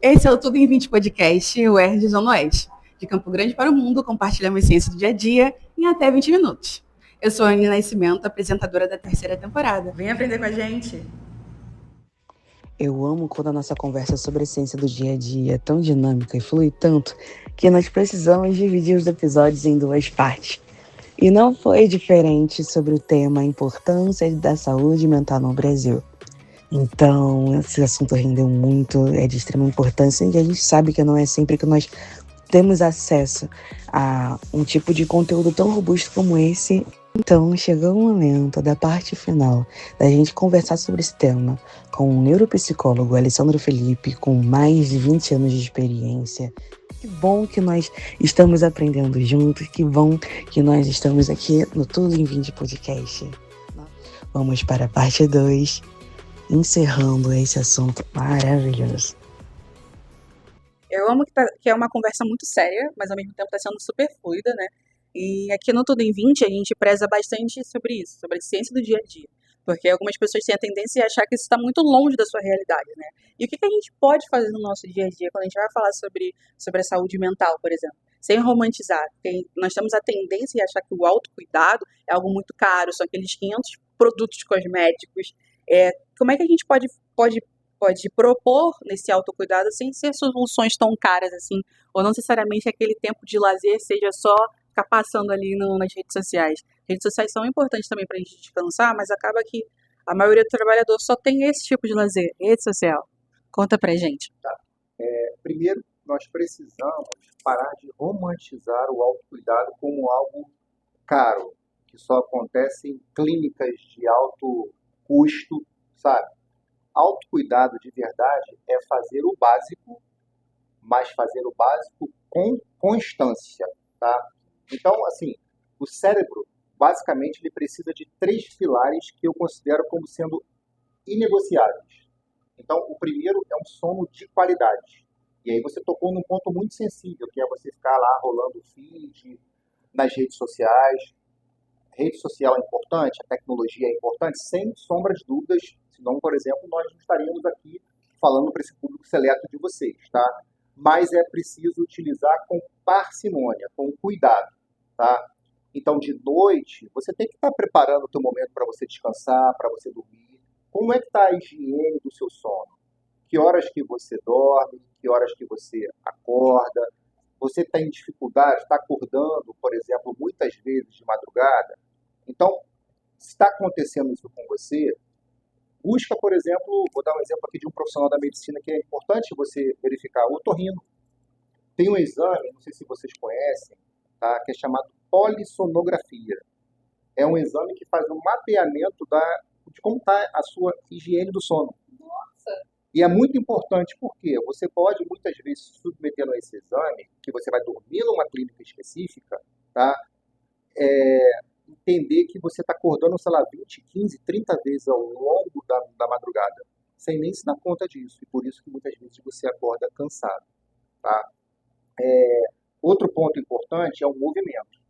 Esse é o Tudo em 20 Podcast, o R de Zona Oeste. De Campo Grande para o mundo, compartilhamos ciência do dia a dia em até 20 minutos. Eu sou a Aline Nascimento, apresentadora da terceira temporada. Vem aprender com a gente! Eu amo quando a nossa conversa sobre a ciência do dia a dia é tão dinâmica e flui tanto que nós precisamos dividir os episódios em duas partes. E não foi diferente sobre o tema importância da saúde mental no Brasil. Então, esse assunto rendeu muito, é de extrema importância e a gente sabe que não é sempre que nós temos acesso a um tipo de conteúdo tão robusto como esse. Então, chegou o momento da parte final, da gente conversar sobre esse tema com o neuropsicólogo Alessandro Felipe, com mais de 20 anos de experiência. Que bom que nós estamos aprendendo juntos, que bom que nós estamos aqui no Tudo em 20 Podcast. Vamos para a parte 2, encerrando esse assunto maravilhoso. Eu amo que é uma conversa muito séria, mas ao mesmo tempo está sendo super fluida, né? E aqui no Tudo em 20 a gente preza bastante sobre isso, sobre a ciência do dia a dia. Porque algumas pessoas têm a tendência a achar que isso está muito longe da sua realidade, né? E o que a gente pode fazer no nosso dia a dia quando a gente vai falar sobre a saúde mental, por exemplo? Sem romantizar. Porque nós temos a tendência a achar que o autocuidado é algo muito caro, são aqueles 500 produtos cosméticos. Como é que a gente pode propor nesse autocuidado sem ser soluções tão caras assim, ou não necessariamente aquele tempo de lazer seja só ficar passando ali nas redes sociais. Redes sociais são importantes também para a gente descansar, mas acaba que a maioria do trabalhador só tem esse tipo de lazer, rede social. Conta pra gente. Primeiro, nós precisamos parar de romantizar o autocuidado como algo caro, que só acontece em clínicas de alto custo, sabe? Autocuidado de verdade é fazer o básico, mas fazer o básico com constância, tá? Então, assim, o cérebro, basicamente, ele precisa de 3 pilares que eu considero como sendo inegociáveis. Então, o primeiro é um sono de qualidade. E aí você tocou num ponto muito sensível, que é você ficar lá rolando o feed nas redes sociais. Rede social é importante, a tecnologia é importante, sem sombra de dúvidas, senão, por exemplo, nós não estaríamos aqui falando para esse público seleto de vocês, tá? Mas é preciso utilizar com parcimônia, com cuidado, tá? Então, de noite, você tem que estar preparando o teu momento para você descansar, para você dormir. Como é que está a higiene do seu sono? Que horas que você dorme, que horas que você acorda? Você tem dificuldade, está acordando, por exemplo, muitas vezes de madrugada? Então, se está acontecendo isso com você, busca, por exemplo, vou dar um exemplo aqui de um profissional da medicina que é importante você verificar, o otorrino. Tem um exame, não sei se vocês conhecem, tá, que é chamado polissonografia. É um exame que faz um mapeamento de como está a sua higiene do sono. Nossa! E é muito importante porque você pode muitas vezes se submetendo a esse exame, que você vai dormir numa clínica específica, tá? Entender que você está acordando, sei lá, 20, 15, 30 vezes ao longo da madrugada, sem nem se dar conta disso. E por isso que muitas vezes você acorda cansado, tá? Outro ponto importante é o movimento.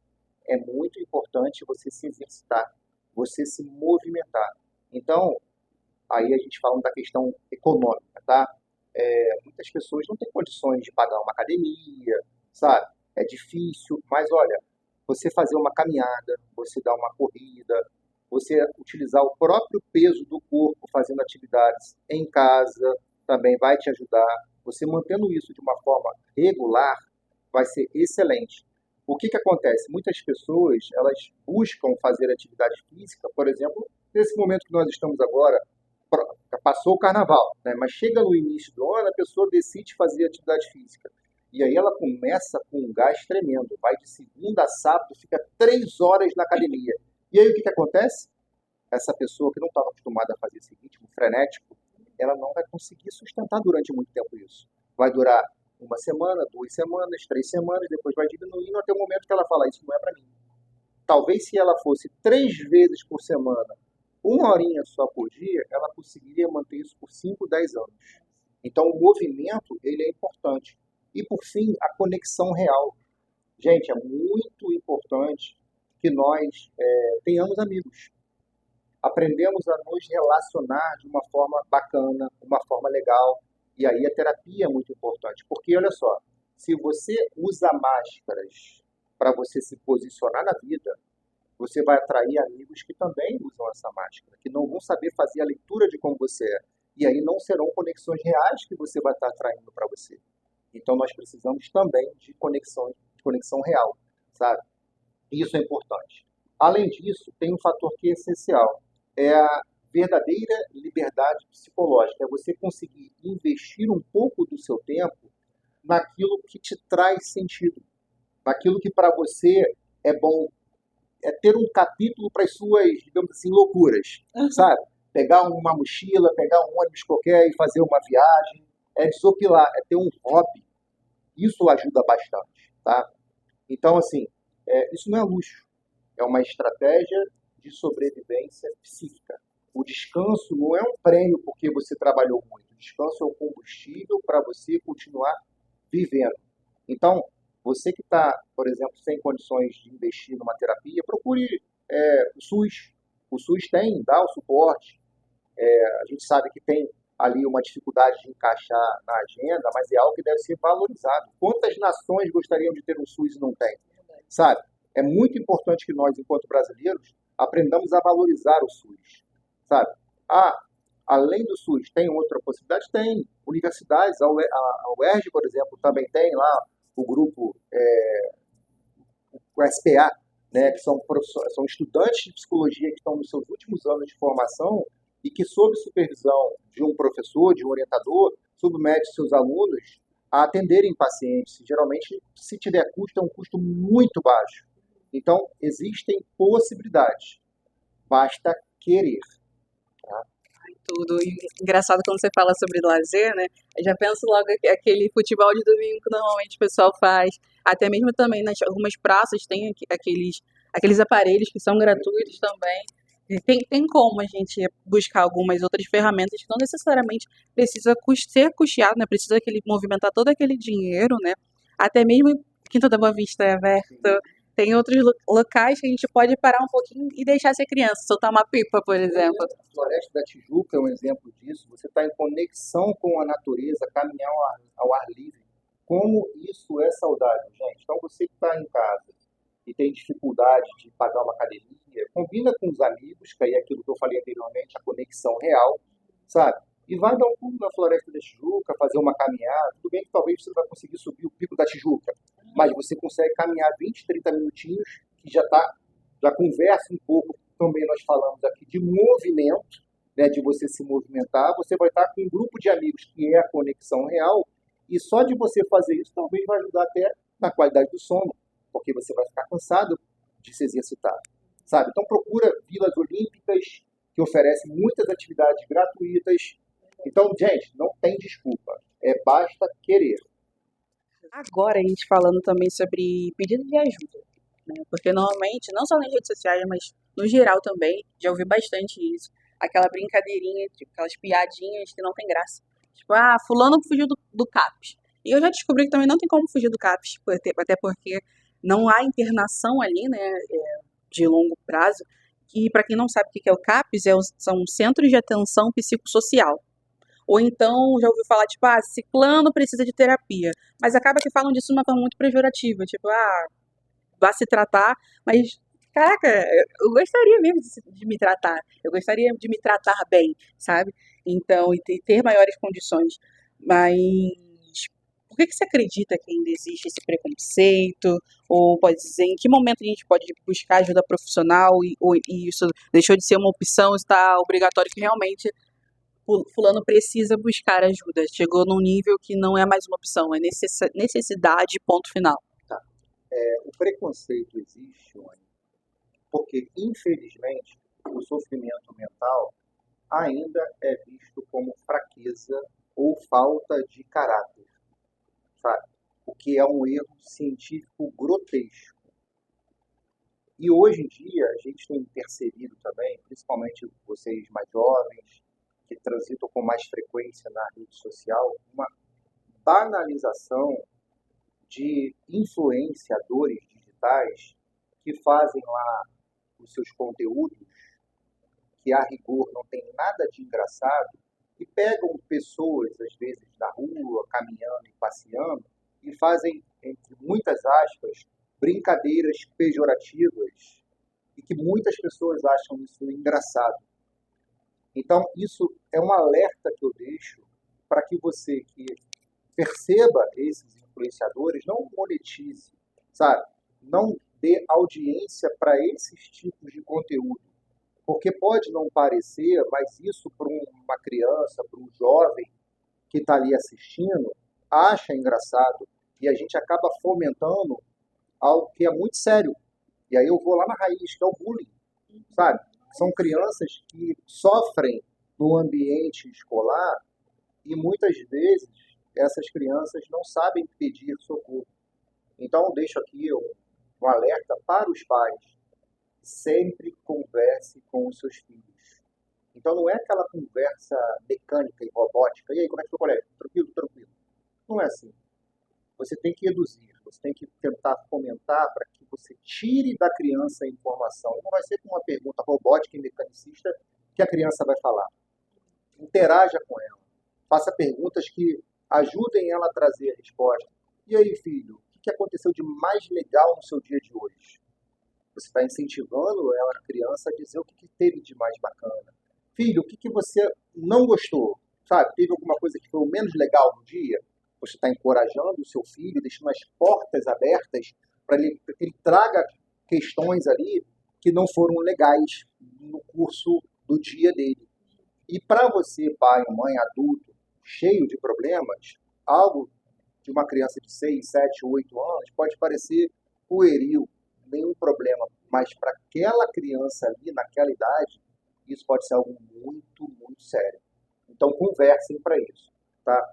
É muito importante você se exercitar, você se movimentar. Então, aí a gente falando da questão econômica, tá? Muitas pessoas não têm condições de pagar uma academia, sabe? É difícil, mas olha, você fazer uma caminhada, você dar uma corrida, você utilizar o próprio peso do corpo fazendo atividades em casa também vai te ajudar. Você mantendo isso de uma forma regular vai ser excelente. O que acontece? Muitas pessoas, elas buscam fazer atividade física, por exemplo, nesse momento que nós estamos agora, passou o carnaval, né? Mas chega no início do ano, a pessoa decide fazer atividade física. E aí ela começa com um gás tremendo. Vai de segunda a sábado, fica 3 horas na academia. E aí o que acontece? Essa pessoa que não estava acostumada a fazer esse ritmo frenético, ela não vai conseguir sustentar durante muito tempo isso. Vai durar 1 semana, 2 semanas, 3 semanas, depois vai diminuindo até o momento que ela fala, isso não é para mim. Talvez se ela fosse 3 vezes por semana, 1 horinha só por dia, ela conseguiria manter isso por 5, 10 anos. Então o movimento, ele é importante. E por fim, a conexão real. Gente, é muito importante que nós tenhamos amigos. Aprendemos a nos relacionar de uma forma bacana, uma forma legal. E aí a terapia é muito importante, porque olha só, se você usa máscaras para você se posicionar na vida, você vai atrair amigos que também usam essa máscara, que não vão saber fazer a leitura de como você é. E aí não serão conexões reais que você vai estar atraindo para você. Então nós precisamos também de conexão real, sabe? Isso é importante. Além disso, tem um fator que é essencial, é a verdadeira liberdade psicológica, é você conseguir investir um pouco do seu tempo naquilo que te traz sentido, naquilo que para você é bom, é ter um capítulo para as suas, digamos assim, loucuras, sabe? Pegar uma mochila, pegar um ônibus qualquer e fazer uma viagem, é desopilar, é ter um hobby. Isso ajuda bastante, tá? Então, assim, isso não é luxo, é uma estratégia de sobrevivência psíquica. O descanso não é um prêmio porque você trabalhou muito, o descanso é o combustível para você continuar vivendo. Então, você que está, por exemplo, sem condições de investir numa terapia, procure o SUS. O SUS dá o suporte. A gente sabe que tem ali uma dificuldade de encaixar na agenda, mas é algo que deve ser valorizado. Quantas nações gostariam de ter um SUS e não tem? Sabe? É muito importante que nós, enquanto brasileiros, aprendamos a valorizar o SUS. Sabe? Além do SUS, tem outra possibilidade? Tem. Universidades, a UERJ, por exemplo, também tem lá o grupo, o SPA, né, que são estudantes de psicologia que estão nos seus últimos anos de formação e que, sob supervisão de um professor, de um orientador, submete seus alunos a atenderem pacientes. Geralmente, se tiver custo, é um custo muito baixo. Então, existem possibilidades. Basta querer. Tá? Tudo. E engraçado quando você fala sobre lazer, né? Eu já penso logo aquele futebol de domingo que normalmente o pessoal faz. Até mesmo também nas algumas praças tem aqueles aparelhos que são gratuitos também. E tem como a gente buscar algumas outras ferramentas que não necessariamente precisa ser custeado, né? Precisa movimentar todo aquele dinheiro, né? Até mesmo Quinta da Boa Vista é aberto. Tem outros locais que a gente pode parar um pouquinho e deixar ser criança, soltar uma pipa, por exemplo. A Floresta da Tijuca é um exemplo disso. Você está em conexão com a natureza, caminhar ao ar livre. Como isso é saudável, gente? Então, você que está em casa e tem dificuldade de pagar uma academia, combina com os amigos, que aí é aquilo que eu falei anteriormente, a conexão real, sabe? E vai dar um pulo na Floresta da Tijuca, fazer uma caminhada. Tudo bem que talvez você não vai conseguir subir o Pico da Tijuca, mas você consegue caminhar 20, 30 minutinhos, que já conversa um pouco, também nós falamos aqui de movimento, né, de você se movimentar, você vai estar com um grupo de amigos que é a conexão real, e só de você fazer isso talvez vai ajudar até na qualidade do sono, porque você vai ficar cansado de se exercitar, sabe? Então procura vilas olímpicas que oferecem muitas atividades gratuitas. Então, gente, não tem desculpa, basta querer. Agora a gente falando também sobre pedido de ajuda, né? Porque normalmente, não só nas redes sociais, mas no geral também, já ouvi bastante isso. Aquela brincadeirinha, tipo, aquelas piadinhas que não tem graça. Tipo, fulano fugiu do CAPS. E eu já descobri que também não tem como fugir do CAPS, até porque não há internação ali, né, de longo prazo. E para quem não sabe o que é o CAPS, são Centros de Atenção Psicossocial. Ou então já ouviu falar, tipo, ciclano precisa de terapia. Mas acaba que falam disso de uma forma muito pejorativa, tipo, vá se tratar, mas, caraca, eu gostaria mesmo de me tratar. Eu gostaria de me tratar bem, sabe? Então, e ter maiores condições. Mas por que você acredita que ainda existe esse preconceito? Ou pode dizer, em que momento a gente pode buscar ajuda profissional e isso deixou de ser uma opção, está obrigatório que realmente fulano precisa buscar ajuda. Chegou num nível que não é mais uma opção, é necessidade, ponto final. Tá. O preconceito existe, Rony, porque, infelizmente, o sofrimento mental ainda é visto como fraqueza ou falta de caráter, sabe? O que é um erro científico grotesco. E hoje em dia a gente tem percebido também, principalmente vocês mais jovens, que transitam com mais frequência na rede social, uma banalização de influenciadores digitais que fazem lá os seus conteúdos, que a rigor não tem nada de engraçado, e pegam pessoas, às vezes, na rua, caminhando e passeando, e fazem, entre muitas aspas, brincadeiras pejorativas e que muitas pessoas acham isso engraçado. Então, isso é um alerta que eu deixo para que você que perceba esses influenciadores, não monetize, sabe? Não dê audiência para esses tipos de conteúdo. Porque pode não parecer, mas isso para uma criança, para um jovem que está ali assistindo, acha engraçado. E a gente acaba fomentando algo que é muito sério. E aí eu vou lá na raiz, que é o bullying, sabe? São crianças que sofrem no ambiente escolar e muitas vezes essas crianças não sabem pedir socorro. Então eu deixo aqui um alerta para os pais. Sempre converse com os seus filhos. Então não é aquela conversa mecânica e robótica. E aí, como é que foi o colégio? Tranquilo, tranquilo. Não é assim. Você tem que reduzir, você tem que tentar fomentar para que você tire da criança a informação. Não vai ser com uma pergunta robótica e mecanicista que a criança vai falar. Interaja com ela. Faça perguntas que ajudem ela a trazer a resposta. E aí, filho, o que aconteceu de mais legal no seu dia de hoje? Você está incentivando ela, a criança, a dizer o que teve de mais bacana. Filho, o que você não gostou? Sabe, teve alguma coisa que foi o menos legal no dia? Você está encorajando o seu filho, deixando as portas abertas para que ele traga questões ali que não foram legais no curso do dia dele. E para você, pai, mãe, adulto, cheio de problemas, algo de uma criança de 6, 7, 8 anos pode parecer pueril, nenhum problema, mas para aquela criança ali, naquela idade, isso pode ser algo muito, muito sério. Então, conversem para isso, tá?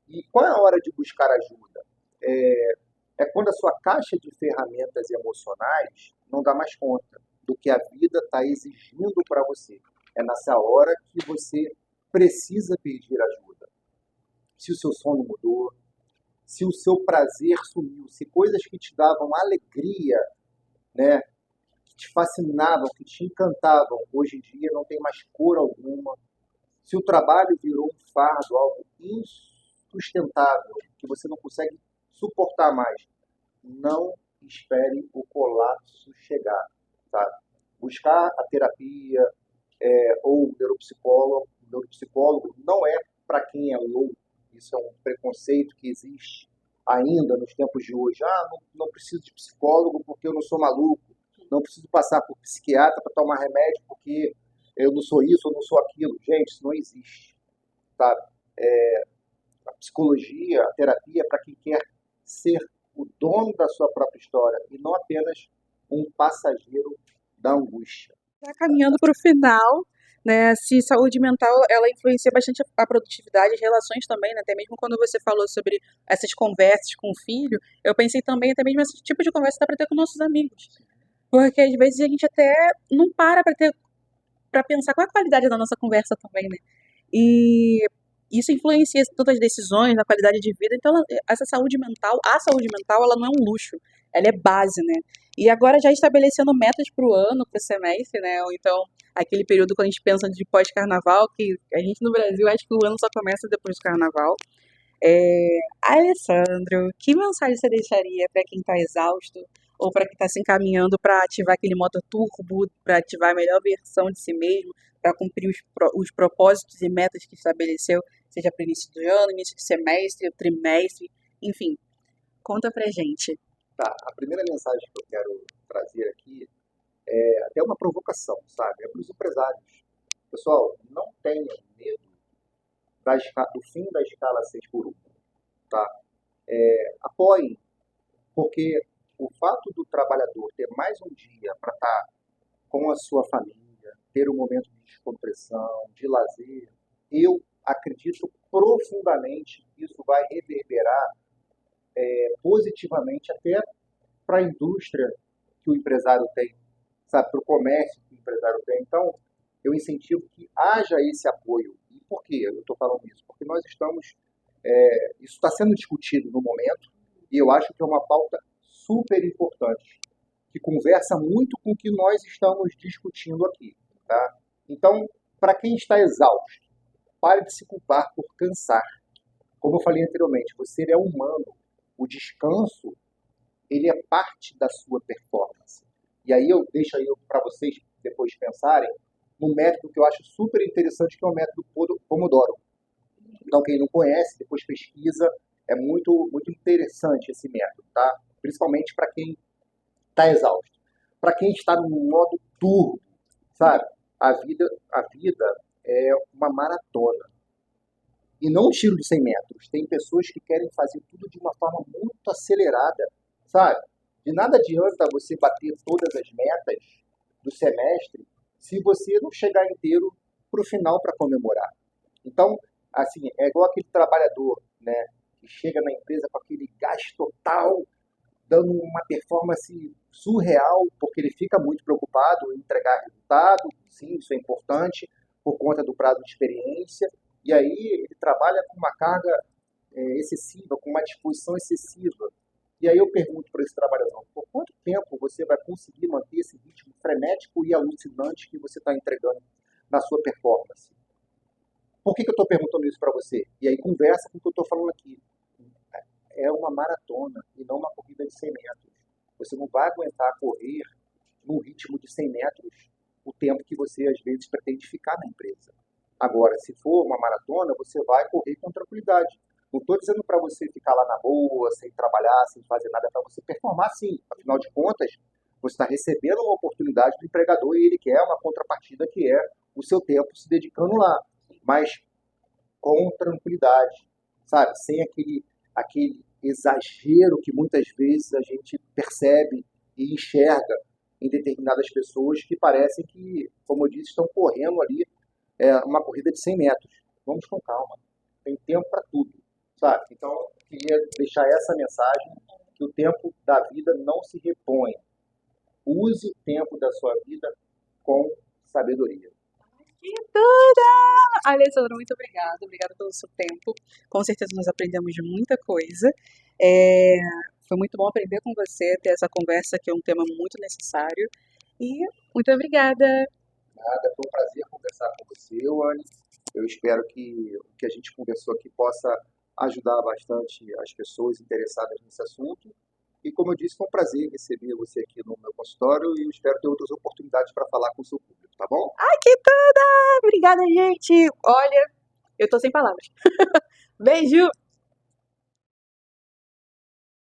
E qual é a hora de buscar ajuda? É quando a sua caixa de ferramentas emocionais não dá mais conta do que a vida está exigindo para você. É nessa hora que você precisa pedir ajuda. Se o seu sono mudou, se o seu prazer sumiu, se coisas que te davam alegria, né, que te fascinavam, que te encantavam, hoje em dia não tem mais cor alguma. Se o trabalho virou um fardo, algo insustentável, que você não consegue suportar mais, não espere o colapso chegar, tá? Buscar a terapia ou o neuropsicólogo não é para quem é louco. Isso é um preconceito que existe ainda nos tempos de hoje. Não preciso de psicólogo porque eu não sou maluco. Não preciso passar por psiquiatra para tomar remédio porque eu não sou isso, eu não sou aquilo. Gente, isso não existe, sabe? A psicologia, a terapia é para quem quer ser o dono da sua própria história e não apenas um passageiro da angústia. Já caminhando para o final, né? Se saúde mental ela influencia bastante a produtividade, as relações também, né? Até mesmo quando você falou sobre essas conversas com o filho, eu pensei também até mesmo esse tipo de conversa dá para ter com nossos amigos, porque às vezes a gente até não para pensar qual é a qualidade da nossa conversa também, né? E isso influencia tanto as decisões, na qualidade de vida. Então, a saúde mental, ela não é um luxo, ela é base, né? E agora já estabelecendo metas para o ano, para o semestre, né? Ou então aquele período quando a gente pensa de pós-carnaval, que a gente no Brasil acha que o ano só começa depois do carnaval. Alessandro, que mensagem você deixaria para quem está exausto ou para quem está se encaminhando para ativar aquele modo turbo, para ativar a melhor versão de si mesmo, para cumprir os propósitos e metas que estabeleceu, seja para o início do ano, início de semestre, trimestre, enfim, conta pra gente. Tá, a primeira mensagem que eu quero trazer aqui é até uma provocação, sabe? É para os empresários. Pessoal, não tenham medo do fim da escala 6x1, tá? Apoiem, porque o fato do trabalhador ter mais um dia para estar com a sua família, ter um momento de descompressão, de lazer, eu acredito profundamente que isso vai reverberar positivamente até para a indústria que o empresário tem, sabe, para o comércio que o empresário tem. Então, eu incentivo que haja esse apoio. E por que eu estou falando isso? Porque nós estamos, isso está sendo discutido no momento, e eu acho que é uma pauta super importante, que conversa muito com o que nós estamos discutindo aqui, tá? Então, para quem está exausto, Pare de se culpar por cansar. Como eu falei anteriormente, você é humano. O descanso, ele é parte da sua performance. E aí eu deixo aí para vocês depois pensarem num método que eu acho super interessante, que é o método Pomodoro. Então, quem não conhece, depois pesquisa. É muito, muito interessante esse método, tá? Principalmente para quem está exausto. Para quem está no modo turbo, sabe? A vida é uma maratona. E não um tiro de 100 metros. Tem pessoas que querem fazer tudo de uma forma muito acelerada, sabe? De nada adianta você bater todas as metas do semestre se você não chegar inteiro para o final para comemorar. Então, assim, é igual aquele trabalhador, né, que chega na empresa com aquele gás total, dando uma performance surreal, porque ele fica muito preocupado em entregar resultado, sim, isso é importante, por conta do prazo de experiência, e aí ele trabalha com uma carga excessiva, com uma disposição excessiva. E aí eu pergunto para esse trabalhador, por quanto tempo você vai conseguir manter esse ritmo frenético e alucinante que você está entregando na sua performance? Por que eu estou perguntando isso para você? E aí conversa com o que eu estou falando aqui. É uma maratona e não uma corrida de 100 metros. Você não vai aguentar correr num ritmo de 100 metros o tempo que você, às vezes, pretende ficar na empresa. Agora, se for uma maratona, você vai correr com tranquilidade. Não estou dizendo para você ficar lá na boa, sem trabalhar, sem fazer nada, é para você performar sim. Afinal de contas, você está recebendo uma oportunidade do empregador e ele quer uma contrapartida que é o seu tempo se dedicando lá. Mas com tranquilidade, sabe? Sem aquele exagero que muitas vezes a gente percebe e enxerga em determinadas pessoas que parecem que, como eu disse, estão correndo ali uma corrida de 100 metros. Vamos com calma. Tem tempo para tudo, sabe? Então, eu queria deixar essa mensagem, que o tempo da vida não se repõe. Use o tempo da sua vida com sabedoria. Que tudo! Alessandra, muito obrigada. Obrigada pelo seu tempo. Com certeza nós aprendemos muita coisa. Foi muito bom aprender com você, ter essa conversa, que é um tema muito necessário. E muito obrigada. Nada, foi um prazer conversar com você, Anne. Eu espero que o que a gente conversou aqui possa ajudar bastante as pessoas interessadas nesse assunto. E como eu disse, foi um prazer receber você aqui no meu consultório e eu espero ter outras oportunidades para falar com o seu público, tá bom? Ai, que tudo! Obrigada, gente. Olha, eu tô sem palavras. Beijo!